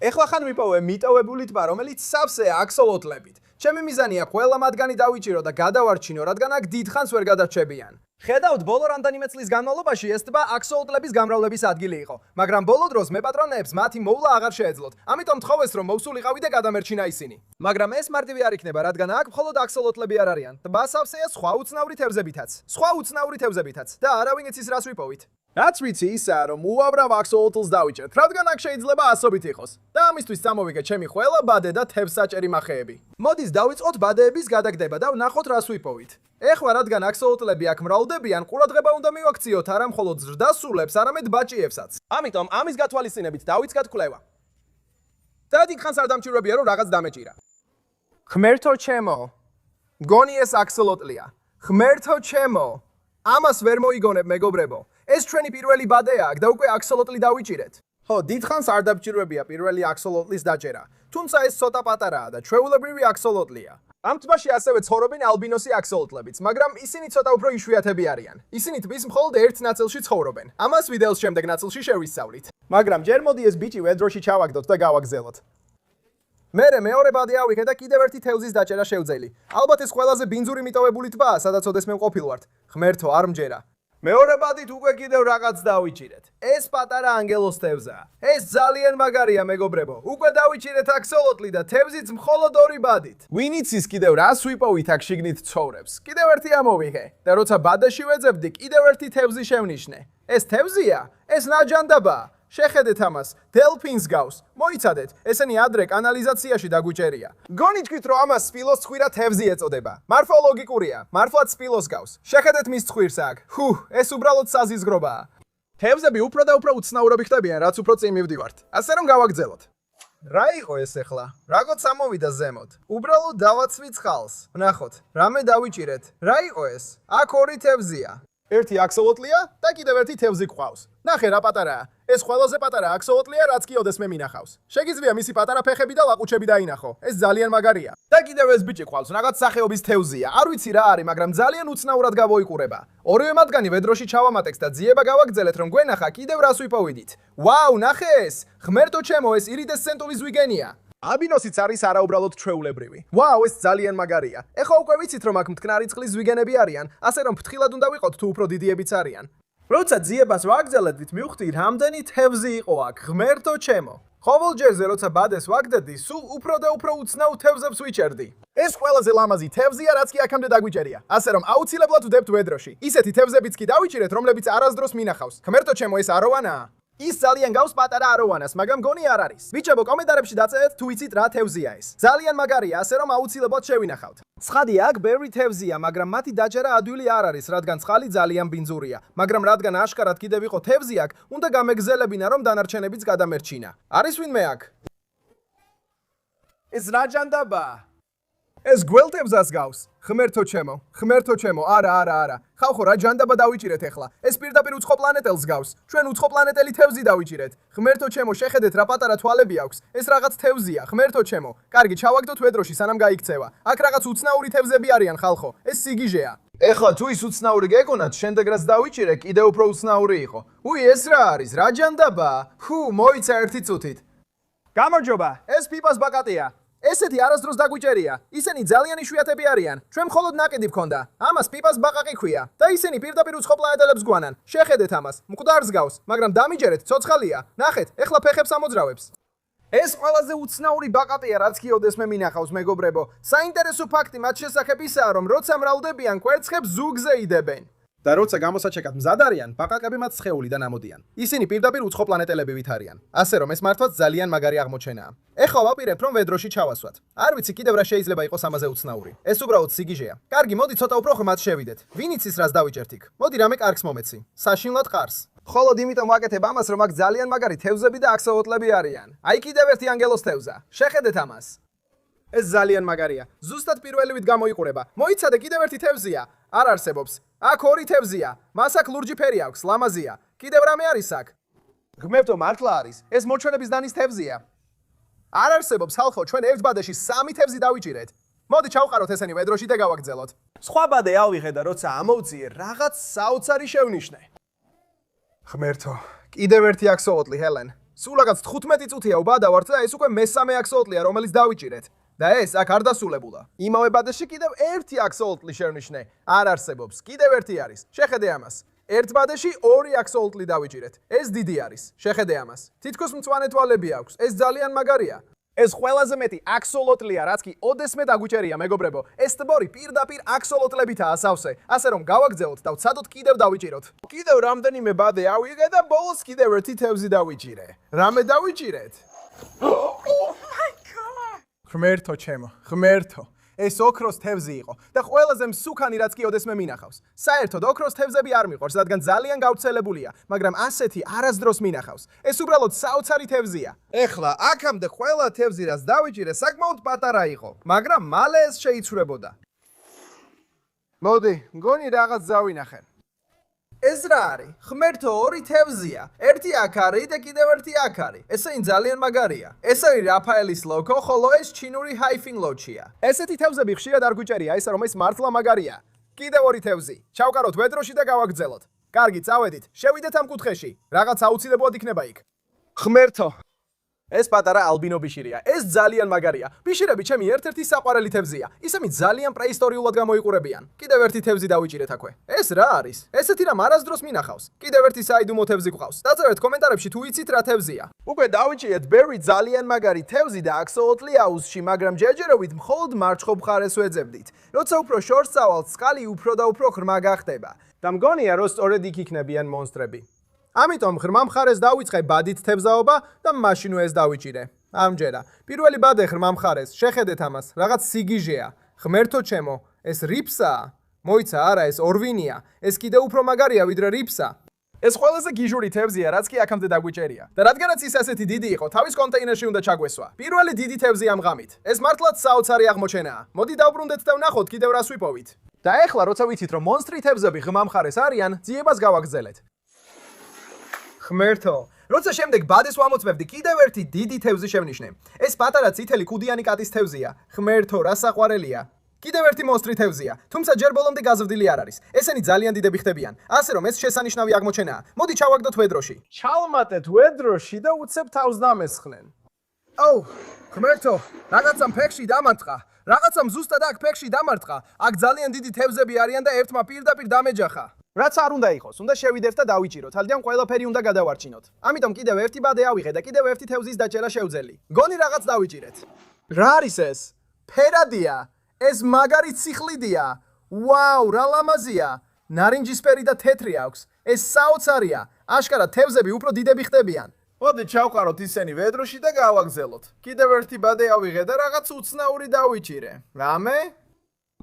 ეხლა ხან ვიპოვე მიტოვებული ტბა, რომელიც სავსეა აქსოლოტლებით. ჩემი მიზანია ყველა მათგანი დავიჭირო და გადავარჩინო, რადგან აქ დიდხანს ვერ გადარჩებიან. ხედავთ, ბოლო რამდენიმე წლის განმავლობაში ეს ტბა აქსოლოტლების გამრავლების ადგილი იყო, მაგრამ ბოლო დროს მეპატრონეებს მათი მოვლა აღარ შეეძლოთ. ამიტომ თხოვეს, რომ მოვსულიყავი და გადამერჩინა ისინი. მაგრამ ეს მარტივი არ იქნება, რადგან აქ მხოლოდ აქსოლოტლები არ არიან. ტბა სავსეა სხვა უცნაური თევზებითაც. და არავინ იცის რას ვიპოვით. რაც ვიცი ისაა, რომ უამრავ აქსოლოტლს დავიჭერთ, რადგან აქ შეიძლება ასობით იყოს. და ამისთვის წამოვიგე ჩემი ყველა ბადე და თევზსაჭერი მახეები. მოდის დავიწყოთ ბადეების გადაგდება და ვნახოთ რას ვიპოვით. ეხლა რადგან აქსოლოტლები აქ მრავლდებიან, ყურადღება უნდა მივაქციოთ არა მხოლოდ ზრდასრულებს, არამედ ბაჭიებსაც. ამიტომ ამის გათვალისწინებით დავიწყეთ კვლევა. და დიდხანს არ დამჭირვებია, რომ რაღაც დამეჭირა. ღმერთო ჩემო, მგონი ეს აქსოლოტლია. ღმერთო ჩემო, ამას ვერ მოიგონებ მეგობრებო. ეს ჩვენი პირველი ბადეა აქ და უკვე აქსოლოტლი დავიჭირეთ. ხო, დიდხანს არ დამჭირვებია პირველი აქსოლოტლის დაჭერა. თუმცა ეს ცოტა პატარაა და ჩვეულებრივი აქსოლოტლია. ამ ტბაში ასევე ცხოვრობენ ალბინოსი აქსოლოტლებიც, მაგრამ ისინი ცოტა უფრო იშვიათები არიან. ისინი ტბის მხოლოდ ერთ ნაწილში ცხოვრობენ. ამას ვიდეოს შემდეგ ნაწილში შევისწავლით. მაგრამ ჯერ მოდი ეს ბიჭი ვედროში ჩავაგდოთ და გავაგზელოთ. მერე მეორე ბადე ავიღე და კიდევ ერთი თევზის დაჭერა შევძელი. ალბათ ეს ყველაზე ბინძური მიტოვებული ტბაა, სადაც ოდესმე მყოფილვართ. ღმერთო, არ მჯერა. მეორე ბადით უკვე კიდევ რაღაც დავიჭირეთ. ეს პატარა ანგელოს თევზაა. ეს ძალიან მაგარია მეგობრებო. უკვე დავიჭირეთ აქსოლოტლი და თევზიც მხოლოდ ორი ბადით. ვინ იცის კიდევ რას ვიპოვით აქ შიგნით ცხოვრებს? კიდევ ერთი ამოვიღე და როცა ბადეში ვეძებდი, კიდევ ერთი თევზი შევნიშნე. ეს თევზია? ეს ნაჯანდაბაა. შეხედეთ ამას, დელფინს გავს. მოიცადეთ, ესენი ადრე კანალიზაციაში დაგვიჭერია. გონი თქვით, რომ ამას სპილოს ცხვირა თევზი ეწოდება. მორფოლოგიკურია, მართლაც სპილოს გავს. შეხედეთ მის ცხვირს აქ. ეს უბრალოდ საზიზგრობაა. თევზები უფრო და უფრო უცნაურები ხდებიან, რაც უფრო წინ მივდივართ. ასე რომ გავაგზელოთ. რა იყო ეს ახლა? რაღაც ამოვიდა ზემოთ. უბრალოდ დავაცვით ხალს. ვნახოთ, რამე დავიჭირეთ. რა იყო ეს? აქ ორი თევზია. ერთი აქსოლოტლია და კიდევ ერთი თევზი გვყავს. ნახე რა პატარაა. ეს ყველაზე პატარა აქსოლოტლია, რაც კი ოდესმე მინახავს. შეგიძლია მისი პატარა ფეხები და ლაყუჩები დაინახო. ეს ძალიან მაგარია. და კიდევ ეს ბიჭი ყავს, რაღაც სახეობის თევზია. არ ვიცი რა არის, მაგრამ ძალიან უცნაურად გავოიყურება. ორივე მათგანი ვედროში ჩავამატეთ და ძიება გავაგზელეთ, რომ გვენახა კიდევ რას ვიპოვიდით. ვაუ, ნახე ეს! ღმერთო ჩემო, ეს ირიდესცენტური ზვიგენია. ალბინოსიც არის არაუბრალოდ ჩვეულებრივი. ვაუ, ეს ძალიან მაგარია. ეხლა უკვე ვიცით, რომ აქ მტკნარი წყლის ზვიგენები არიან, ასე რომ ფრთხილად უნდა ვიყოთ თუ უფრო დიდიებიც არიან. როცა ძიებას ვაგზელებდით, მივხვდი, რამდენი თევზი იყო აქ. ღმერთო ჩემო. ყოველჯერზე როცა ბადეს ვაგდედი, სულ უფრო და უფრო უცნაურ თევზებს ვიჭერდი. ეს ყველაზე ლამაზი თევზია, რაც კი აქამდე დაგვიჭერია. ასე რომ აუცილებლად ვდებთ ვედროში. ისეთი თევზებიც კი დავიჭირეთ, რომლებიც არასდროს მინახავს. ღმერთო ჩემო, ეს აროვანაა. ის ძალიან გავს პატარა აროვანას, მაგრამ გონი არ არის. ბიჭებო, კომენტარებში დაწერეთ თუ იცით რა თევზია ეს. ძალიან მაგარია, ასე რომ აუცილებლად შევინახავთ. ცხადია, აქ ბევრი თევზია, მაგრამ მათი დაჭერა ადვილი არ არის, რადგან ცხალი ძალიან ბინძურია. მაგრამ რადგან აშკარად კიდევ იყო თევზი აქ, უნდა გამეგზელებინა, რომ დანარჩენებიც გადამერჩინა. არის ვინმე აქ? ეს ნაჯანდაბაა. ეს გველთევზას გავს. ღმერთო ჩემო, არა. ხალხო, რა ჯანდაბა დავიჭირეთ ახლა? ეს პირდაპირ უცხო პლანეტელს გავს. ჩვენ უცხო პლანეტელი თევზი დავიჭირეთ. ღმერთო ჩემო, შეხედეთ რა პატარა თვალები აქვს. ეს რაღაც თევზია, ღმერთო ჩემო. კარგი, ჩავაგდოთ ვედროში, სანამ გაიქცევა. აქ რაღაც უცნაური თევზები არიან, ხალხო. ეს სიგიჟეა. ეხლა თუ ის უცნაური გეკონათ, შემდეგ რაც დავიჭირე, კიდევ უფრო უცნაური იყო. ეს რა არის? რა ჯანდაბაა? მოიცა ერთი წუთით. გამარჯობა, ეს პიპას ბაკატია. ესეთი არასდროს დაგვიჭერია. ისინი ძალიან იშვიათები არიან. ჩვენ მხოლოდ ნაკიდი ვქონდა. ამას პიპას ბაყაყი ქვია და ისინი პირდაპირ უცხო პლანეტელებს გვანან. შეხედეთ ამას, მკვდარს გავს, მაგრამ დამიჯერეთ, ცოცხალია. ნახეთ, ეხლა ფეხებს ამოძრავებს. ეს ყველაზე უცნაური ბაყაყია, რაც კი ოდესმე მინახავს, მეგობრებო. საინტერესო ფაქტი მათ შესახებ ისაა, რომ როცა მრავლდებიან, კვერცხებს ზუგზე იდებენ. და როცა გამოსაჩეკად მზად არიან, ბაყაყები მათ სხეულიდან ამოდიან. ისინი პირდაპირ უცხო პლანეტელები ვითარიან. ასე რომ ეს მართლაც ძალიან მაგარი აღმოჩენაა. ეხლა ვაპირებ, რომ ვედროში ჩავასვათ. არ ვიცი კიდევ რა შეიძლება იყოს ამაზე უცნაური. ეს უბრალოდ სიგიჟეა. კარგი, მოდი ცოტა უფრო ღრმად შევიდეთ. ვინ იცის რას დავიჭერთ იქ? მოდი რამე კარგს მომეცი. საშინლად ყარს. ხოლოდ იმიტომ ვაკეთებ ამას, რომ აქ ძალიან მაგარი თევზები და აქსოლოტლები არიან. აი კიდევ ერთი ანგელოს თევზა. შეხედეთ ამას. ეს ძალიან მაგარია. ზუსტად პირველივით გამოიყურება. მოიცადე, კიდევ ერთი თევზია. არ არსებობს. აქ ორი თევზია. მას აქ ლურჯი ფერი აქვს, ლამაზია. კიდევ რამე არის აქ? ღმერთო, მართლა არის. ეს მოჩვენების დანის თევზია. არ არსებობს, ხალხო, ჩვენ ერთ ბადეში 3 თევზი დავიჭირეთ. მოდი ჩავყაროთ ესენი ვედროში და გავაგზელოთ. სხვა ბადე ავიღე და როცა ამოვწიე, რაღაც საოცარი შევნიშნე. ღმერთო, კიდევ ერთი აქსოლოტლი, ჰელენ. სულ რაღაც 15 წუთია ვბადავართ და ეს უკვე მესამე აქსოლოტლია, რომელიც დავიჭირეთ. და ეს აქ არ დასულებულა. იმავე ბადეში კიდევ ერთი აქსოლოტლი შევნიშნე. არ არსებობს. კიდევ ერთი არის. შეხედე ამას. ერთ ბადეში ორი აქსოლოტლი დავიჭირეთ. ეს დიდი არის. შეხედე ამას. თითქოს მწვანე თვალები აქვს. ეს ძალიან მაგარია. ეს ყველაზე მეტი აქსოლოტლია, რაც კი ოდესმე დაგვიჭერია, მეგობრებო. ეს ტბორი პირდაპირ აქსოლოტლებითაა სავსე. ასე რომ გავაგზავნოთ და ვცადოთ კიდევ დავიჭიროთ. კიდევ რამდენიმე ბადე ავიღე და ბოლოს კიდევ ერთი თევზი დავიჭირე. რამე დავიჭირეთ? ღმერთო ჩემო, ღმერთო. ეს ოქროს თევზი იყო და ყველაზე მსუქანი რაც კი ოდესმე მინახავს. საერთოდ ოქროს თევზები არ მიყვარს, რადგან ძალიან გავრცელებულია, მაგრამ ასეთი არასდროს მინახავს. ეს უბრალოდ საოცარი თევზია. ეხლა აქამდე ყველა თევზი რაც დავიჭირე, საკმაოდ პატარა იყო, მაგრამ მალე ეს შეიცვლებოდა. მოდი, მგონი რაღაც დავინახე. ეს რა არის? ღმერთო, ორი თევზია. ერთი აქ არის და კიდევ ერთი აქ არის. ესენი ძალიან მაგარია. ეს არის რაფაელის ლოგო, ხოლო ეს ჩინური ჰაიფინ ლოჩია. ესეთი თევზები ხშირად არ გვიჭერია, ისე რომ ეს მართლა მაგარია. კიდევ ორი თევზი. ჩავკაროთ ვედროში და გავაგრძელოთ. კარგი, წავედით. შევიდეთ ამ კუთხეში. რაღაც აუცილებლად იქნება იქ. ღმერთო, ეს პატარა ალბინო ბიშირია. ეს ძალიან მაგარია. ბიშირები ჩემი ერთ-ერთი საყვარელი თევზია. ისინი ძალიან პრეისტორიულად გამოიყურებიან. კიდევ ერთი თევზი დავიჭირეთ აქვე. ეს რა არის? ესეთი რამ არასდროს მინახავს. კიდევ ერთი საიდუმლო თევზი გვყავს. დაწერეთ კომენტარებში თუ იცით რა თევზია. უკვე დავიჭირეთ ბერი ძალიან მაგარი თევზი და აქსოლოტლი აუზში, მაგრამ ჯერჯერობით მხოლოდ მარცხობ მხარეს ვეძებდით. როცა უფრო შორს წავალთ, სკალი უფრო და უფრო ღრმა გახდება. და მგონია, რომ სწორედ იქ იქნებიან მონსტრები. ამიტომ ღრმა მხარეს დავიწყე ბადით თევზაობა და მაშინვე ეს დავიჭირე. ამჯერა. პირველი ბადე ღრმა მხარეს. შეხედეთ ამას. რაღაც სიგიჟეა. ღმერთო ჩემო, ეს რიფსაა. მოიცა, არა, ეს ორვინია. ეს კიდევ უფრო მაგარია ვიდრე რიფსა. ეს ყველაზე გიჟური თევზია, რაც კი აქამდე დაგვიჭერია. და რადგანაც ის ასეთი დიდი იყო, თავის კონტეინერში უნდა ჩაგვესვა. პირველი დიდი თევზი ამ ღამით. ეს მართლაც საოცარი აღმოჩენაა. მოდი დავბრუნდეთ და ვნახოთ კიდევ რას ვიპოვით. და ეხლა როცა ვიცით, რომ მონსტრი თევზები ღრმა მხარეს არიან, ძიებას გავაგრძელეთ. ღმერთო, როცა შემდეგ ბადეს ვამოწმებდი, კიდევ ერთი დიდი თევზი შევნიშნე. ეს პატარა წითელი ქუდიანი კატის თევზია. ღმერთო, რა საყვარელია. კიდევ ერთი მონსტრი თევზია, თუმცა ჯერ ბოლომდე გაზრდილი არ არის. ესენი ძალიან დიდები ხდებიან, ასე რომ ეს შესანიშნავი აღმოჩენაა. მოდი ჩავაგდოთ ვედროში. ჩალმატეთ ვედროში და უცებ თავს დამესხნენ. აუ, ღმერთო, რაღაცამ ფეხში დამარტყა. რაღაცამ ზუსტად აქ ფეხში დამარტყა. აქ ძალიან დიდი თევზები არიან და ერთმა პირდაპირ დამეჯახა. რაც არ უნდა იყოს, უნდა შევიდეთ და დავიჭიროთ, თალდიან ყველაფერი უნდა გადავარჩინოთ. ამიტომ კიდევ ერთი ბადე ავიღე და კიდევ ერთი თევზის დაჭერა შევძელი. გონი რაღაც დავიჭირეთ. რა არის ეს? ფერადია. ეს მაგარი ციხლიდია. ვაუ, რა ლამაზია. ნარინჯისფერი და თეთრი აქვს. ეს საოცარია. აშკარად თევზები უფრო დიდები ხდებიან. მოდი ჩავყაროთ ისინი ვედროში და გავაგზელოთ. კიდევ ერთი ბადე ავიღე და რაღაც უცნაური დავიჭირე. რამე?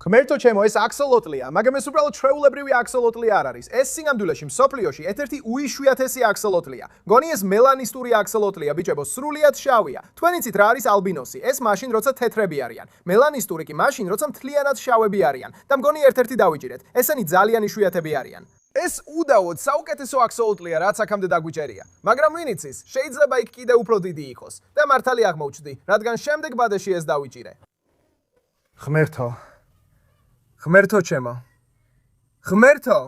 ღმერთო ჩემო, ეს აქსოლოტლია, მაგრამ ეს უბრალოდ ჩვეულებრივი აქსოლოტლი არ არის. ეს სინამდვილეში მსოფლიოში ერთ-ერთი უიშვიათესი აქსოლოტლია. გონი ეს მელანისტური აქსოლოტლია, ბიჭებო, სრულიად შავია. თქვენ იცით რა არის ალბინოსი? ეს მაშინ როცა თეთრები არიან. მელანისტური კი მაშინ როცა მთლიანად შავები არიან. და მგონი ერთ-ერთი დავიჭირეთ. ესენი ძალიან იშვიათები არიან. ეს უდავოდ საუკეთესო აქსოლოტლია, რაც აქამდე დაგვიჭერია. მაგრამ ვინ იცის, შეიძლება იქ კიდევ უფრო დიდი იყოს. და მართალი აღმოჩნდი, რადგან შემდეგ ბადეში ეს დავიჭირე. ღმერთო, ღმერთო ჩემო. ღმერთო.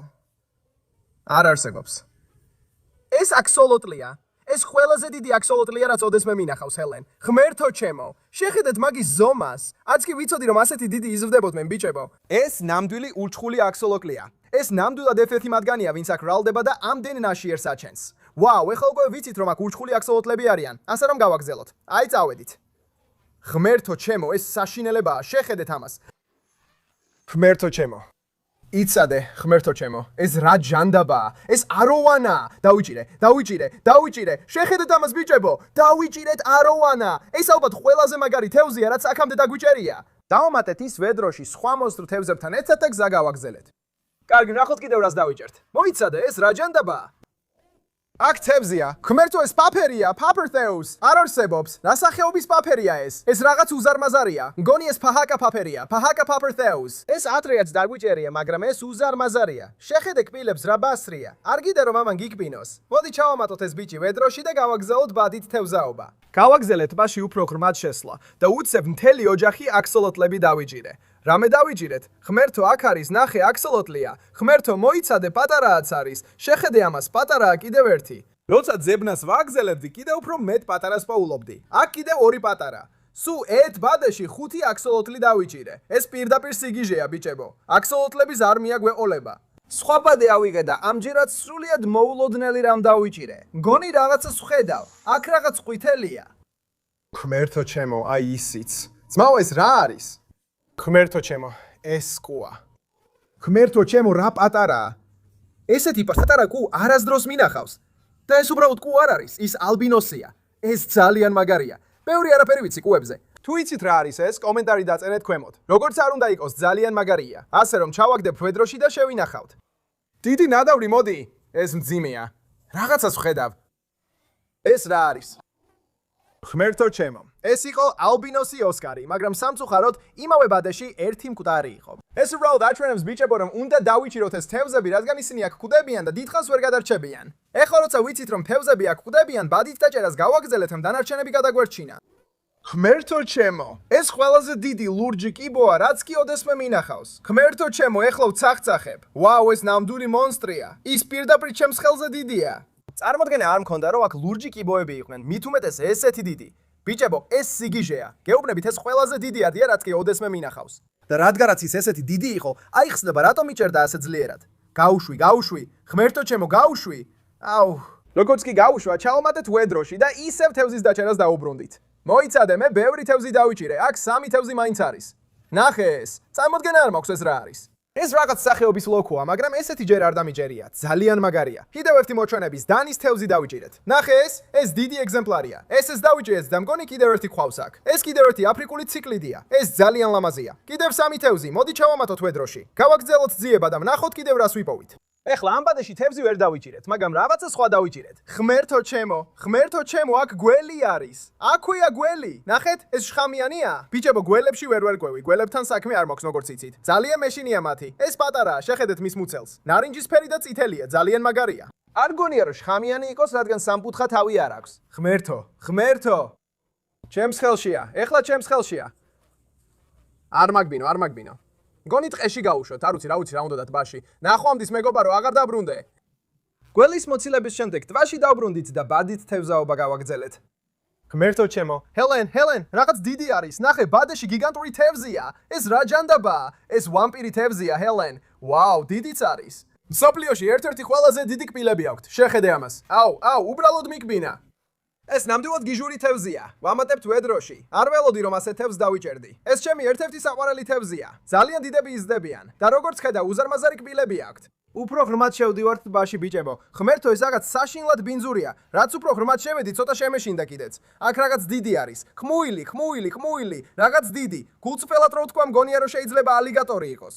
არ არსებობს. ეს აქსოლოტლია. ეს ყველაზე დიდი აქსოლოტლია, რაც ოდესმე მინახავს, ჰელენ. ღმერთო ჩემო. შეხედეთ მაგის ზომას. არც კი ვიცოდი, რომ ასეთი დიდი იზრდებოდნენ, ბიჭებო. ეს ნამდვილი ურჩხული აქსოლოტლია. ეს ნამდვილად ერთ-ერთი მათგანია, ვინც აქ ვრალდება და ამდენ ნაშიერს აჩენს. ვაუ, ეხლა უკვე ვიცით, რომ აქ ურჩხული აქსოლოტლები არიან. ასე რომ გავაგზელოთ. აი წავედით. ღმერთო ჩემო, ეს საშინელებაა. შეხედეთ ამას. ღმერთო ჩემო. იცადე, ღმერთო ჩემო, ეს რა ჯანდაბაა? ეს აროვანა. დავიჭირე. შეხედეთ ამას ბიჭებო. დავიჭირეთ აროვანა. ეს ალბათ ყველაზე მაგარი თევზია, რაც აქამდე დაგვიჭერია. დავამატეთ ის ვედროში სხვა მონსტრ თევზებთან ერთად და გზა გავაგზელეთ. კარგი, ნახოთ კიდევ რას დავიჭერთ. მოიცადე, ეს რა ჯანდაბაა? აქ თევზია. ღმერთო, ეს პაფერია, პაპერთეუს. არ არსებობს. რა სახეობის პაფერია ეს? ეს რაღაც უზარმაზარია. მგონი ეს ფაჰაკა პაფერია, ფაჰაკა პაპერთეუს. ეს ადრეაც დაგვიჭერია, მაგრამ ეს უზარმაზარია. შეხედე კბილებს რა ბასრია. არ გიდე რომ ამან გიგბინოს. მოდი ჩავამატოთ ეს ბიჭი ვედროში და გავაგზავნოთ ბადით თევზაობა. გავაგზელეთ ტბაში უფრო ღრმად შესვლა და უცებ მთელი ოჯახი აქსოლოტლები დავიჭირე. რამე დავიჭირეთ? ღმერთო, აქ არის, ნახე, აქსოლოტლია. ღმერთო, მოიცადე, პატარააც არის. შეხედე ამას, პატარაა კიდევ ერთი. როცა ძებნას ვაგზელებდი, კიდევ უფრო მეტ პატარას პოულობდი. აქ კიდევ ორი პატარა. სულ ერთ ბადეში 5 აქსოლოტლი დავიჭირე. ეს პირდაპირ სიგიჟეა, ბიჭებო. აქსოლოტლების არმია გვეყოლება. სხვა ბადე ავიღე და ამჯერად სრულიად მოულოდნელი რამ დავიჭირე. მგონი რაღაცას ვხედავ. აქ რაღაც ყვითელია. ქმერთო ჩემო, აი ისიც. ძმაო, ეს რა არის? ქმერთო ჩემო, ეს კუა. ქმერთო ჩემო, რა პატარაა? ესეთი პატარა კუ არასდროს მინახავს. და ეს უბრალოდ კუ არ არის, ის ალბინოსია. ეს ძალიან მაგარია. ბევრი არაფერი ვიცი კუებზე. თუ იცით რა არის ეს, კომენტარი დაწერეთ ქვემოთ. როგორც არ უნდა იყოს, ძალიან მაგარია. ასე რომ ჩავაგდებ ვედროში და შევინახავთ. დიდი ნადავლი, მოდი. ეს მძიმეა. რაღაცას ვხედავ. ეს რა არის? ქმერთო ჩემო, ეს იყო ალბინოსი ოსკარი, მაგრამ სამწუხაროდ იმავე ბადეში ერთი მკვდარი იყო. ეს უბრალოდ აჩვენებს ბიჭებო, რომ უნდა დავიჭიროთ ეს თევზები, რადგან ისინი აქ გვდებიან და დიდხანს ვერ გადარჩებიან. ეხლა როცა ვიცით, რომ თევზები აქ გვდებიან, ბადით დაჭერას გავაგრძელეთ, რომ დანარჩენები გადაგვერჩინა. ქმერთო ჩემო, ეს ყველაზე დიდი ლურჯი კიბოა, რაც კი ოდესმე მინახავს. ქმერთო ჩემო, ეხლა ვცახცახებ. ვაუ, ეს ნამდვილი მონსტრია. ის პირდაპირ ჩემს ხელზე დიდია. წარმოდგენა არ მქონდა, რომ აქ ლურჯი კიბოები იყვნენ, მით უმეტეს ესეთი დიდი. ბიჭებო, ეს სიგიჟეა. გეუბნებით, ეს ყველაზე დიდი ადია, რაც კი ოდესმე მინახავს. და რადგანაც ის ესეთი დიდი იყო, აი ხსნება, რატომ იჭერდა ასე ძლიერად? გაუშვი. ქმერთო ჩემო, გაუშვი. აუ, როგორც კი გაუშვა, ჩავამატეთ ვედროში და ისევ თევზის დაჭერას დაუბრუნდით. მოიცადე, მე ბევრი თევზი დავიჭირე, აქ 3 თევზი მაინც არის. ნახე ეს, წარმოდგენა არ მაქვს ეს რა არის. ეს რაღაც სახეობის ლოქოა, მაგრამ ესეთი ჯერ არ დამიჭერია. ძალიან მაგარია. კიდევ ერთი მოჩვენების დანის თევზი დავიჭირეთ. ნახე ეს დიდი ეგზემპლარია. ეს დავიჭირეთ და მგონი კიდევ ერთი ყავს აქ. ეს კიდევ ერთი აფრიკული ციკლიდია. ეს ძალიან ლამაზია. კიდევ 3 თევზი, მოდი ჩავამატოთ ვედროში. გავაგრძელოთ ძიება და ვნახოთ კიდევ რას ვიპოვით. ეხლა ამ ბადეში თევზი ვერ დავიჭირეთ, მაგრამ რაღაცა სხვა დავიჭირეთ. ქმერთო ჩემო, აქ გველი არის. აქვეა გველი. ნახეთ, ეს შხამიანია. ბიჭებო, გველებში ვერ ყვევი, გველებთან საქმე არ მაქვს, როგორც იცით. ძალიან მეშინია მათი. ეს პატარაა, შეხედეთ მის მუცელს. ნარინჯისფერი და წითელია, ძალიან მაგარია. არ გონია რომ შხამიანი იყოს, რადგან სამკუთხა თავი არ აქვს. ქმერთო. ჩემს ხელშია. ეხლა ჩემს ხელშია. არ მაგბინო. მგონი ტყეში გაუშვოთ, არ ვიცი რა უნდა ტბაში. ნახვამდის მეგობარო, აღარ დაბრუნდე. გველის მოცილების შემდეგ ტბაში დავბრუნდით და ბადით თევზაობა გავაგრძელეთ. ქმერთო ჩემო, ჰელენ, რაღაც დიდი არის. ნახე, ბადეში გიგანტური თევზია. ეს რა ჯანდაბაა? ეს ვამპირი თევზია, ჰელენ. ვაუ, დიდიც არის. მსოფლიოში ერთ-ერთი ყველაზე დიდი კბილები აქვთ. შეხედე ამას. აუ, უბრალოდ მიკბინა. ეს ნამდვილად გიჟური თევზია. ვამატებთ ვედროში. არ ველოდი რომ ასე თევზს დავიჭერდი. ეს ჩემი ერთ-ერთი საყვარელი თევზია. ძალიან დიდები იზრდებიან და როგორც ხედავ, უზარმაზარი კბილები აქვთ. უფრო ღრმად შევდივართ ტბაში, ბიჭებო. ქმერთო, ეს რაღაც საშინლად ბინძურია. რაც უფრო ღრმად შევედი, ცოტა შემეშინდა კიდეც. აქ რაღაც დიდი არის. ხმუილი, რაღაც დიდი. გულწრფელად რო ვთქვა, მგონია რომ შეიძლება ალიგატორი იყოს.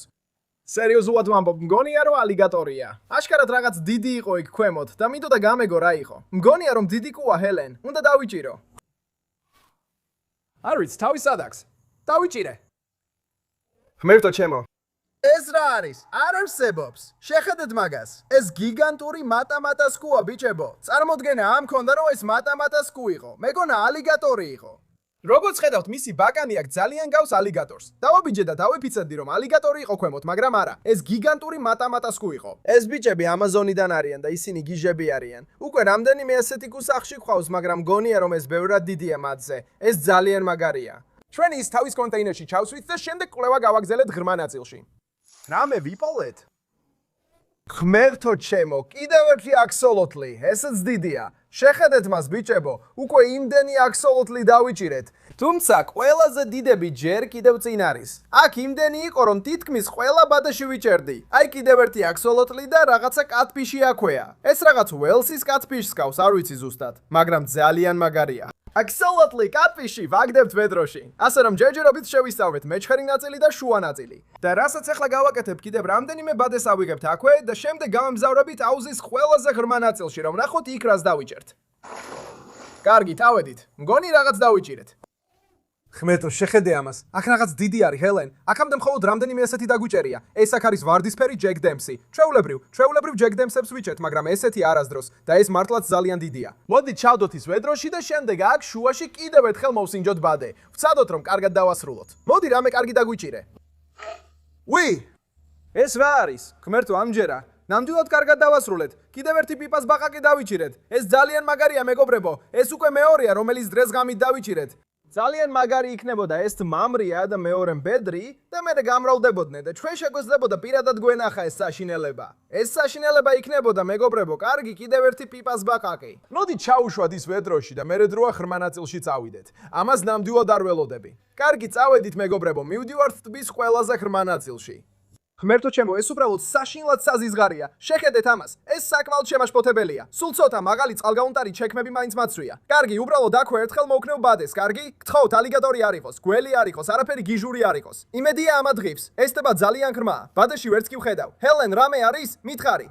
სერიოზულად ვამბობ, მგონია რომ ალიგატორია. აშკარად რაღაც დიდი იყო იქ ქვემოთ და მინდოდა გამეგო რა იყო. მგონია რომ დიდი კუა, ჰელენ. უნდა დავიჭირო. არ ვიცი, თავი სად აქვს? დავიჭირე. ქმერთო ჩემო, ეს რა არის? არ არსებობს. შეხედეთ მაგას. ეს გიგანტური მატამატას კუა, ბიჭებო. წარმოდგენა ამ მქონდა რომ ეს მატამატას კუ იყო. მეგონა ალიგატორი იყო. როგორც ხედავთ, მისი ბაკანი აქ ძალიან გავს ალიგატორს. დავაბიჯე და დავიფიცებდი რომ ალიგატორი იყო ქვემოთ, მაგრამ არა, ეს გიგანტური მატამატას კუ იყო. ეს ბიჭები ამაზონიდან არიან და ისინი გიჟები არიან. უკვე რამდენიმე ასეთი კუ სახში გვყავს, მაგრამ გონია რომ ეს ბევრად დიდია მათზე. ეს ძალიან მაგარია. ჩვენ ის თავის კონტეინერში ჩავსვით და შემდეგ კვლევა გავაგრძელეთ ღრმა ნაწილში. რამე ვიპოვეთ? ქმერთო ჩემო, კიდევ ერთი აქსოლოტლი. ესეც დიდია. შეხედეთ მას, ბიჭებო, უკვე იმდენი აქსოლოტლი დავიჭირეთ. თუმცა ყველაზე დიდები ჯერ კიდევ წინ არის. აქ იმდენი იყო, რომ თითქმის ყველა ბადეში ვიჭერდი. აი კიდევ ერთი აქსოლოტლი და რაღაცა კატფიში აქვეა. ეს რაღაც ველსის კატფიშს გავს, არ ვიცი ზუსტად, მაგრამ ძალიან მაგარია. აქსოლოტლი, კატფიში, ვაგდებთ ვედროში. ასე რომ ჯერჯერობით შევისწავლეთ მეჩხერი ნაწილი და შუა ნაწილი. და რასაც ახლა გავაკეთებ, კიდევ რამდენიმე ბადეს ავიღებთ აქვე და შემდეგ გავემგზავრებით აუზის ყველაზე ღრმა ნაწილში, რომ ნახოთ იქ რას დავიჭერთ. კარგი, ავედით. მგონი რაღაც დავიჭირეთ. ქმერთო, შეხედე ამას. აქ რაღაც დიდი არის, ჰელენ. აქამდე მხოლოდ რამდენიმე ესეთი დაგვიჭერია. ეს აქ არის ვარდისფერი ჯეკ დემსი. ჩვეულებრივ ჯეკ დემსებს ვიჭერთ, მაგრამ ესეთი არასდროს და ეს მართლაც ძალიან დიდია. მოდით ჩავდოთ ის ვედროში და შემდეგ აქ შუაში კიდევ ერთხელ მოვსინჯოთ ბადე. ვცადოთ რომ კარგად დავასრულოთ. მოდი, რამე კარგი დაგვიჭირე. ეს რა არის? ქმერთო, ამჯერა. ნამდვილად კარგად დავასრულეთ. კიდევ ერთი პიპას ბაყაკი დავიჭირეთ. ეს ძალიან მაგარია მეგობრებო. ეს უკვე მეორეა, რომელიც დღეს ღამით დავიჭირეთ. ძალიან მაგარი იქნებოდა ეს მამრია და მეორე მბედრი და მე გამრავლდებოდნენ და ჩვენ შეგვეძლებოდა პირადად გვენახა ეს საშინელება. ეს საშინელება იქნებოდა მეგობრებო, კარგი კიდევ ერთი პიპას ბაყაკი. მოდი ჩაუშვათ ის ვედროში და მერე დროა ღრმა ნაწილში წავიდეთ. ამას ნამდვილად არ ველოდები. კარგი, წავედით მეგობრებო, მივდივართ ტბის ყველაზე ღრმა ნაწილში. ღმერთო ჩემო, ეს უბრალოდ საშინლად საზიზღარია. შეხედეთ ამას. ეს საკმაოდ შემაშფოთებელია. სულ ცოტა მაღალი წყალგაუნტარი ჩექმები მაინც მაცვია. კარგი, უბრალოდ აქვე ერთხელ მოვქნევ ბადეს, კარგი? გთხოვთ, ალიგატორი არ იყოს, გველი არ იყოს, არაფერი გიჟური არ იყოს. იმედია ამა დღის. ეს ტბა ძალიან ღრმაა. ბადეში ვერც კი ვხედავ. ჰელენ, რამე არის? მითხარი.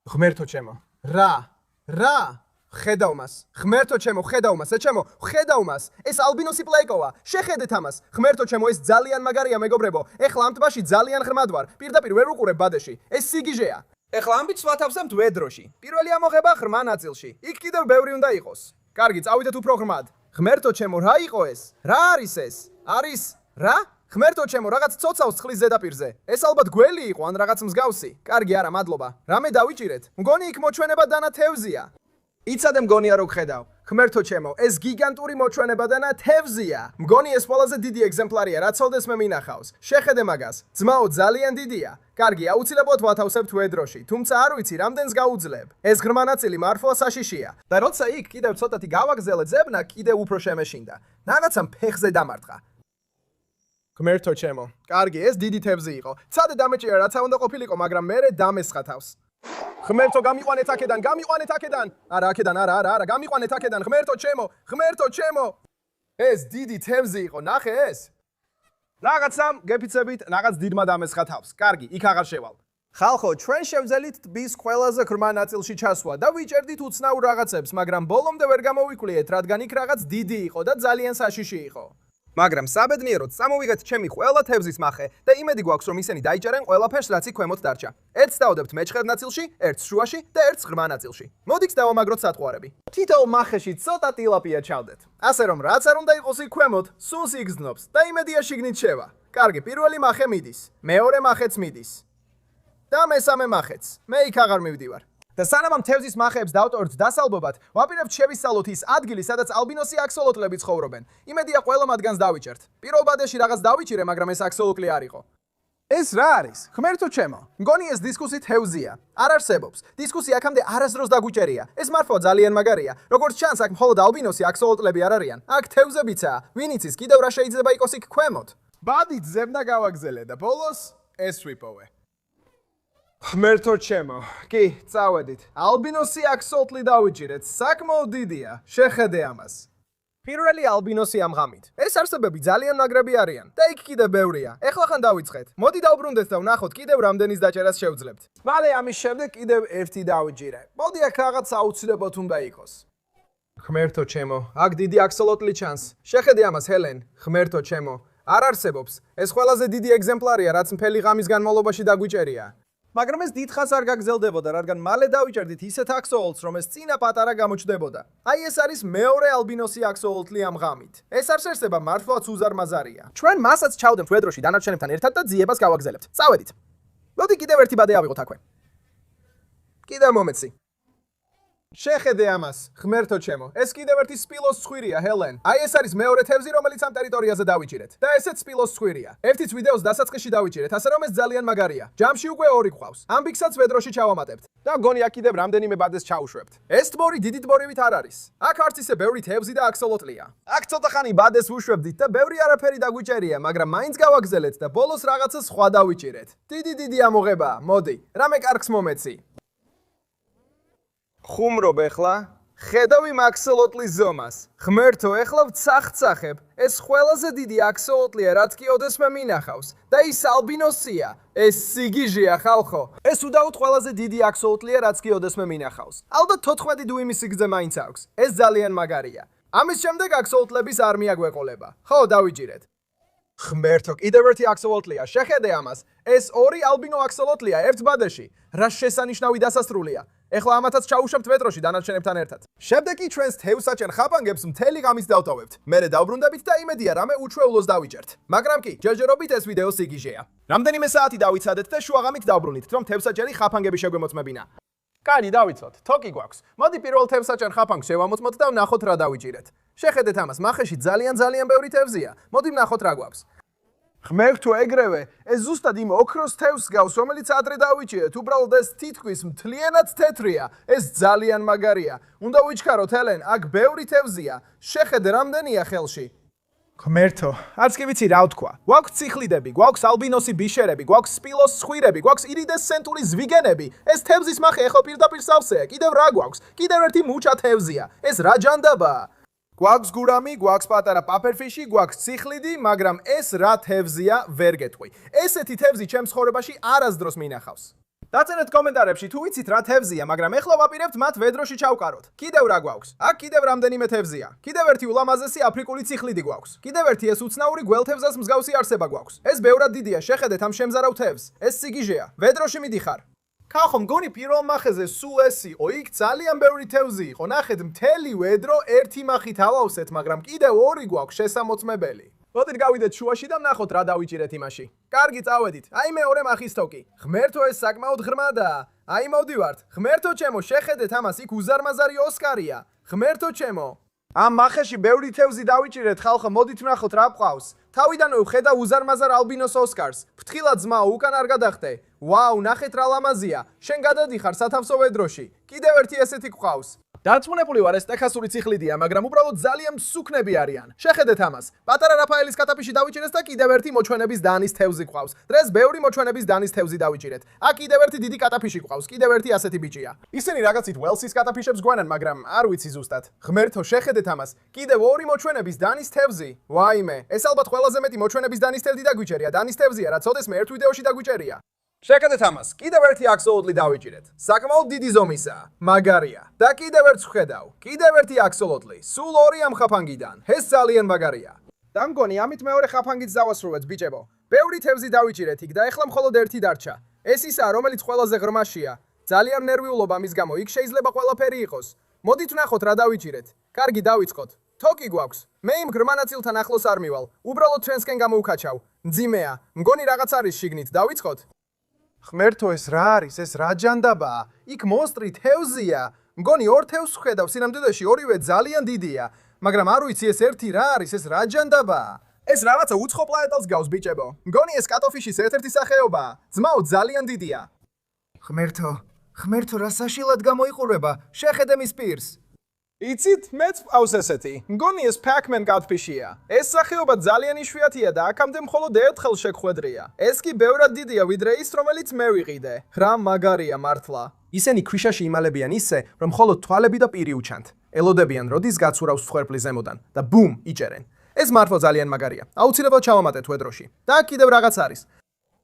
ღმერთო ჩემო. რა? ხედავ მას. ღმერთო ჩემო, ხედავ მას, ჩემო, ხედავ მას. ეს ალბინოსი პლეკოა. შეხედეთ ამას. ღმერთო ჩემო, ეს ძალიან მაგარია მეგობრებო. ეხლა ამ ტბაში ძალიან ღრმად ვარ. პირდაპირ ვერ უყურებ ბადეში. ეს სიგიჟეა. ეხლა ამბიც ვათავსებთ ვედროში. პირველი ამოღება ღრმა ნაწილში. იქ კიდევ ბევრი უნდა იყოს. კარგი, წავიდეთ უფრო ღრმად. ღმერთო ჩემო, რა იყო ეს? რა არის ეს? არის რა? ღმერთო ჩემო, რაღაც ცოცავს წყლის ზედაპირზე. ეს ალბათ გველი იყო ან რაღაც მსგავსი. კარგი, არა, მადლობა. რამე დავიჭირეთ? მგონი იქ მოჩვენება დანა თევზია. იცადე მგონია რო გხედავ. ღმერთო ჩემო, ეს გიგანტური მოჩვენება და თევზია. მგონი ეს ყველაზე დიდი ეგზემპლარია, რაც ოდესმე მე მინახავს. შეხედე მაგას. ძმაო, ძალიან დიდია. კარგი, აუცილებლად ვათავსებთ ვედროში, თუმცა არ ვიცი, რამდენს გაუძლებ. ეს ღრმა ნაწილი მართლა საშიშია. და როცა იქ კიდევ ცოტათი გავაგზელე ძებნა, კიდევ უფრო შემეშინდა. რაღაცამ ფეხზე დამარტყა. ღმერთო ჩემო, კარგი, ეს დიდი თევზი იყო. ცადე დამეჭირა, რაც უნდა ყოფილიყო, მაგრამ მე დამესხა თავს. ღმერთო, გამიყვანეთ აქედან. არა, აქედან, არა, გამიყვანეთ აქედან, ღმერთო ჩემო. ეს დიდი თევზი იყო, ნახე ეს. რაღაცამ გეფიცებით, რაღაც დიდმა დამესხა თავს. კარგი, იქ აღარ შევალ. ხალხო, ჩვენ შევძელით ტბის ყველაზე ღრმა ნაწილში ჩასვლა და ვიჭერდით უცნაურ რაღაცებს, მაგრამ ბოლომდე ვერ გამოვიკვლიეთ, რადგან იქ რაღაც დიდი იყო და ძალიან საშიში იყო. მაგრამ საბედნიეროდ წამოვიღეთ ჩემი ყველა თევზის მახე და იმედი გვაქვს, რომ ისინი დაიჭერენ ყველაფერს, რაც იქ ქვემოთ დარჩა. ერთს დავდებთ მეჩხერ ნაწილში, ერთს შუაში და ერთს ღრმა ნაწილში. მოდით დავამაგროთ სატყვარები. თითოეულ მახეში ცოტა ტილაპია ჩავდეთ. ასე რომ რაც არ უნდა იყოს იქ ქვემოთ, სულს იგრძნობს და იმედია შიგნით შევა. კარგი, პირველი მახე მიდის, მეორე მახეც მიდის. და მესამე მახეც. მე იქ აღარ მივდივარ. და სანამ ამ თევზის მახეებს დავტოვებთ დასალბობად, ვაპირებთ შევისწავლოთ ის ადგილი, სადაც ალბინოსი აქსოლოტლები ცხოვრობენ. იმედია ყველა მათგანს დავიჭერთ. პირველ ბადეში რაღაც დავიჭირე, მაგრამ ეს აქსოლოტლი არ იყო. ეს რა არის? ღმერთო ჩემო, მგონი ეს დისკუსი თევზია. არ არსებობს. დისკუსი აქამდე არასდროს დაგვიჭერია. ეს მართლა ძალიან მაგარია. როგორც ჩანს, აქ მხოლოდ ალბინოსი აქსოლოტლები არ არიან. აქ თევზებიცაა. ვინ იცის, კიდევ რა შეიძლება იყოს იქ ქვემოთ? ბადით ზებნა გავაგზელე და ბოლოს ეს ვიპოვე. ღმერთო ჩემო, კი, წავედით. ალბინოსი აქსოლოტლი დავიჭირეთ. საკმაოდ დიდია. შეხედე ამას. პირველი ალბინოსი ამ ღამით. ეს არსებები ძალიან მაგრები არიან და იქ კიდევ ბევრია. ეხლა ხან დავიწყეთ. მოდი დავბრუნდეთ და ვნახოთ კიდევ რამდენის დაჭერას შევძლებთ. მალე ამის შემდეგ კიდევ ერთი დავიჭირე. მოდი აქ რაღაც აუცილებლად უნდა იყოს. ღმერთო ჩემო, აქ დიდი აქსოლოტლი ჩანს. შეხედე ამას, ჰელენ. ღმერთო ჩემო, არ არსებობს. ეს ყველაზე დიდი ეგზემპლარია, რაც მთელი ღამის განმავლობაში დაგვიჭერია. მაგრამ ეს დიდხანს არ გაგზელდებოდა, რადგან მალე დავიჭერდით ისეთ აქსოლოტლს, რომ ეს წინა პატარა გამოჩნდებოდა. აი ეს არის მეორე ალბინოსი აქსოლოტლი ამ ღამით. ეს არსება მართლაც უზარმაზარია. ჩვენ მასაც ჩავდებთ ვედროში დანარჩენებთან ერთად და ძიებას გავაგზელებთ. წავედით. მოდი კიდევ ერთი ბადე ავიღოთ აქვე. კიდევ მომეცი. შეხედე ამას, ღმერთო ჩემო, ეს კიდევ ერთი სპილოს ცხვირია, ჰელენ. აი ეს არის მეორე თევზი, რომელიც ამ ტერიტორიაზე დავიჭირეთ. და ესეც სპილოს ცხვირია. ერთიც ვიდეოს დასაწყისში დავიჭირეთ, ასე რომ ეს ძალიან მაგარია. ჯამში უკვე ორი გვყავს. ამ ბიქსაც ვედროში ჩავამატებთ. და მგონი აქ კიდევ რამდენიმე ბადეს ჩავუშვებთ. ეს თბორი დიდი თბორივით არ არის. აქ არც ისე ბევრი თევზი და აქსოლოტლია. აქ ცოტა ხანი ბადეს ვუშვებდით და ბევრი არაფერი დაგვიჭერია, მაგრამ მაინც გავაგზელეთ და ბოლოს რაღაცა სხვა დავიჭირეთ. დიდი ამოღებაა. მოდი, რამე კარგს მომეცი. ხუმრობ ეხლა, ხედავ იმ აქსოლოტლის ზომას. ღმერთო, ეხლა ვცახცახებ. ეს ყველაზე დიდი აქსოლოტლია, რაც კი ოდესმე მინახავს. და ის ალბინოსია. ეს სიგიჟეა, ხალხო. ეს უდაოდ ყველაზე დიდი აქსოლოტლია, რაც კი ოდესმე მინახავს. ალბათ 14 დუიმის სიგრძე მაინც აქვს. ეს ძალიან მაგარია. ამის შემდეგ აქსოლოტლების არმია გვეყოლება. ხო, დავიჭირეთ. ღმერთო, კიდევ ერთი აქსოლოტლია. შეხედე ამას. ეს ორი ალბინო აქსოლოტლია ერთ ბადეში. რა შესანიშნავი დასასრულია. ეხლა ამათაც ჩაუშვებთ მეტროში დანარჩენებთან ერთად. შემდეგ კი ჩვენს თევზსაჭერ ხაფანგებს მთელი ღამით დავტოვებთ. მერე დავბრუნდებით და იმედია რამე უჩვეულოს დავიჭერთ. მაგრამ კი, ჯერჯერობით ეს ვიდეო სიგიჟეა. რამდენიმე საათი დავიცადეთ და შუაღამით დავბრუნდით, რომ თევზსაჭერი ხაფანგები შეგვემოწმებინა. კაი, დავიცოთ. თოკი გვაქვს. მოდი პირველ თევზსაჭერ ხაფანგს შევამოწმოთ და ვნახოთ რა დავიჭირეთ. შეხედეთ ამას, მახეში ძალიან ბევრი თევზია. მოდი ვნახოთ რა გვაქვს. ღმერთო, ეგრევე, ეს ზუსტად იმ ოქროს თევზს გავს, რომელიც ადრე დავიჭირეთ. უბრალოდ ეს თითქმის მთლიანად თეთრია. ეს ძალიან მაგარია. უნდა ვიჩქაროთ, ელენ, აქ ბევრი თევზია. შეხედე, რამდენია ხელში. ღმერთო, არც კი ვიცი რა ვთქვა. გვაქვს ციხლიდები, გვაქვს ალბინოსი ბიშერები, გვაქვს სპილოს სხვირები, გვაქვს ირიდესცენტური ზვიგენები. ეს თევზის მახე ეხლა პირდაპირ სავსეა. კიდევ რა გვაქვს? კიდევ ერთი მუჩა თევზია. ეს რა ჯანდაბაა? გვაქვს გურამი, გვაქვს პატარა პაფერფიში, გვაქვს ციხლიდი, მაგრამ ეს რა თევზია, ვერ გეტყვი. ესეთი თევზი ჩემს ცხოვრებაში არასდროს მინახავს. დაწერეთ კომენტარებში თუ ვიცით რა თევზია, მაგრამ ეხლა ვაპირებთ მათ ვედროში ჩავკაროთ. კიდევ რა გვაქვს? აქ კიდევ რამდენიმე თევზია. კიდევ ერთი ულამაზესი აფრიკული ციხლიდი გვაქვს. კიდევ ერთი ეს უცნაური გველთევზას მსგავსი არსება გვაქვს. ეს ბევრად დიდია, შეხედეთ ამ შემზარავ თევზს. ეს სიგიჟეა. ვედროში მიდიხარ. ხახო, მგონი პირველ მახეზე სულ ეს იყო. იქ ძალიან ბევრი თევზი იყო. ნახეთ, მთელი ვედრო ერთი მახით ავავსეთ, მაგრამ კიდევ ორი გვაქვს შესამოწმებელი. მოდით გავიდეთ შუაში და ვნახოთ რა დავიჭირეთ იმაში. კარგი, წავედით. აი მეორე მახის თოკი. ღმერთო, ეს საკმაოდ ღრმადაა. აი მოვდივართ. ღმერთო ჩემო, შეხედეთ ამას, იქ უზარმაზარი ოსკარია. ღმერთო ჩემო. ამ მახეში ბევრი თევზი დავიჭირეთ, ხალხო, მოდით ვნახოთ რა გვყავს. თავიდანვე ვხედავ უზარმაზარ ალბინოს ოსკარს. ფრთხილად ძმაო, უკან არ გადახტე. ვაუ, ნახეთ რა ლამაზია. შენ გადადიხარ სათავსო ვედროში. კიდევ ერთი ესეთი გვყავს. დარწმუნებული ვარ, ეს ტეხასური ციხლიდია, მაგრამ უბრალოდ ძალიან მსუქნები არიან. შეხედეთ ამას. პატარა რაფაელის კატაფიში დავიჭირეთ და კიდევ ერთი მოჩვენების დანის თევზი გვყავს. დღეს ბევრი მოჩვენების დანის თევზი დავიჭირეთ. აქ კიდევ ერთი დიდი კატაფიში გვყავს. კიდევ ერთი ასეთი ბიჭია. ისინი რაღაცით ველსის კატაფიშებს გვანან, მაგრამ არ ვიცი ზუსტად. ღმერთო, შეხედეთ ამას. კიდევ ორი მოჩვენების დანის თევზი. ვაიმე, ეს ალბათ ყველაზე მეტი მოჩვენების დანის თევზი დაგვიჭერია. დანის თევზია, რაც ოდეს მე ერთ ვიდეოში დაგვიჭერია. შეხედეთ ამას. კიდევ ერთი აქსოლოტლი დავიჭირეთ. საკმაოდ დიდი ზომისაა. მაგარია. და კიდევ ერთს ვხედავ. კიდევ ერთი აქსოლოტლი. სულ ორი ამ ხაფანგიდან. ეს ძალიან მაგარია. და მგონი ამით მეორე ხაფანგიც დავასრულეთ, ბიჭებო. ბევრი თევზი დავიჭირეთ იქ და ეხლა მხოლოდ ერთი დარჩა. ეს ისაა, რომელიც ყველაზე ღრმაშია. ძალიან ნერვიულობ ამის გამო. იქ შეიძლება ყველაფერი იყოს. მოდით ვნახოთ რა დავიჭირეთ. კარგი, დავიწყოთ. თოკი გვაქვს. მე იმ ღრმა ნაწილთან ახლოს არ მივალ. უბრალოდ ჩვენსკენ გამოვკაჩავ. მძიმეა. მგონი რაღაც არის შიგნით. დავიწყოთ. ღმერთო, ეს რა არის? ეს რა ჯანდაბაა? იქ მონსტრი თევზია. მგონი ორ თევზს ვხედავ, სინამდვილეში ორივე ძალიან დიდია. მაგრამ არ ვიცი ეს ერთი რა არის, ეს რა ჯანდაბაა? ეს რაღაცა უცხო პლანეტას გავს, ბიჭებო. მგონი ეს კატოფიშის ერთ-ერთი სახეობაა. ძმაო, ძალიან დიდია. ღმერთო, რა საშილად გამოიყურება. შეხედე მის პირს. იცით, მეც ვყავს ესეთი. მგონი ეს Pac-Man კატფიშია. ეს სახეობა ძალიან იშვიათია და აქამდე მხოლოდ ერთხელ შეგხვედრია. ეს კი ბევრად დიდია, ვიდრე ის, რომელიც მე ვიყიდე. რა მაგარია მართლა. ისინი ქვიშაში იმალებიან ისე, რომ მხოლოდ თვალები და პირი უჩანთ. ელოდებიან, როდის გაცურავს მსხვერპლი ზემოდან და ბუმ, იჭერენ. ეს მართლა ძალიან მაგარია. აუცილებლად ჩავამატეთ ვედროში. და კიდევ რაღაც არის.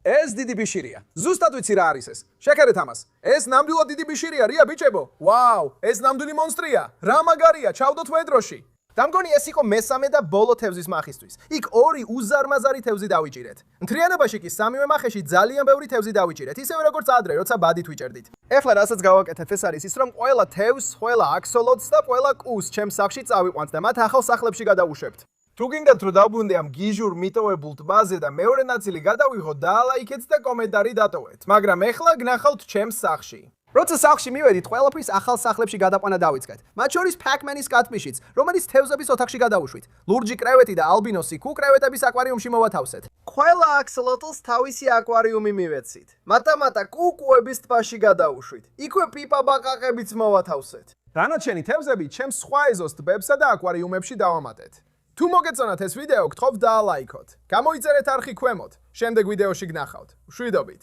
ეს დიდი ბიშირია. ზუსტად ვიცი რა არის ეს. შეხედეთ ამას. ეს ნამდვილად დიდი ბიშირია, რია ბიჭებო? ვაუ, ეს ნამდვილი მონსტრია. რა მაგარია, ჩავდოთ ვედროში. და მგონი ეს იყო მესამე და ბოლო თევზის მახისთვის. იქ ორი უზარმაზარი თევზი დავიჭირეთ. მთლიანობაში კი სამივე მახეში ძალიან ბევრი თევზი დავიჭირეთ, ისევე როგორც ადრე, როცა ბადით ვიჭერდით. ეხლა რასაც გავაკეთებ, ეს არის ის, რომ ყველა თევზს, ყველა აქსოლოტლს და ყველა კუს ჩემს სახლში წავიყვანთ და მათ ახალ სახლებში გადავუშვებთ. თუ გინდათ რომ დავბრუნდე ამ გიჟურ მიტოვებულ ტბაზე და მეორე ნაწილი გადავიღოთ და ლაიქეთ და კომენტარი დატოვეთ. მაგრამ ეხლა გნახავთ ჩემს სახლში. როცა სახლში მივედით, ყველაფრის ახალ სახლებში გადაყვანა დავიწყეთ. მათ შორის Pac-Man-ის კატფიშიც, რომელიც თევზების ოთახში გადავუშვით. ლურჯი კრევეტი და ალბინოსი კუ კრევეტების აკვარიუმში მოვათავსეთ. ყველა აქსოლოტლს თავისი აკვარიუმი მივეცით. მატა კუკუების ტბაში გადავუშვით. იქვე პიპა ბაყაყებიც მოვათავსეთ. დანარჩენი თევზები ჩემს სხვა ეზოს ტბებსა და აკვარიუმებში დავამატეთ. თუ მოგეწონათ ეს ვიდეო, გთხოვთ დაალაიქოთ. გამოიწერეთ არხი ქვემოთ. შემდეგ ვიდეოში გნახავთ. მშვიდობით.